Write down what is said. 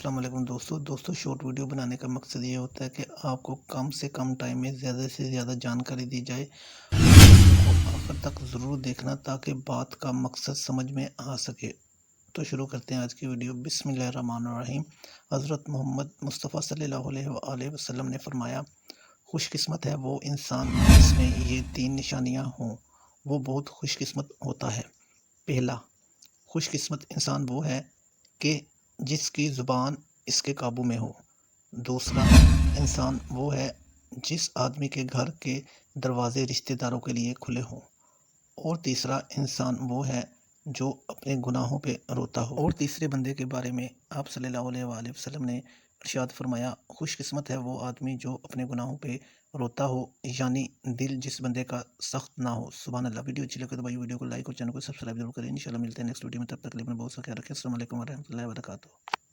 السلام علیکم دوستو شارٹ ویڈیو بنانے کا مقصد یہ ہوتا ہے کہ آپ کو کم سے کم ٹائم میں زیادہ سے زیادہ جانکاری دی جائے کو آخر تک ضرور دیکھنا تاکہ بات کا مقصد سمجھ میں آ سکے۔ تو شروع کرتے ہیں آج کی ویڈیو۔ بسم اللہ الرحمن الرحیم۔ حضرت محمد مصطفیٰ صلی اللہ علیہ وآلہ وسلم نے فرمایا، خوش قسمت ہے وہ انسان جس میں یہ 3 نشانیاں ہوں، وہ بہت خوش قسمت ہوتا ہے۔ پہلا، خوش قسمت انسان وہ ہے کہ جس کی زبان اس کے قابو میں ہو۔ دوسرا انسان وہ ہے جس آدمی کے گھر کے دروازے رشتہ داروں کے لیے کھلے ہوں۔ اور تیسرا انسان وہ ہے جو اپنے گناہوں پہ روتا ہو۔ اور تیسرے بندے کے بارے میں آپ صلی اللہ علیہ وآلہ وسلم نے ارشاد فرمایا، خوش قسمت ہے وہ آدمی جو اپنے گناہوں پہ روتا ہو، یعنی دل جس بندے کا سخت نہ ہو۔ سبحان اللہ۔ ویڈیو اچھی لگے تو بھائی ویڈیو کو لائک اور چینل کو سبسکرائب ضرور کریں۔ انشاءاللہ ملتے ہیں نیکسٹ ویڈیو میں، تب تک کے لیے اپنا بہت سا خیال رکھیں۔ السلام علیکم ورحمۃ اللہ وبرکاتہ۔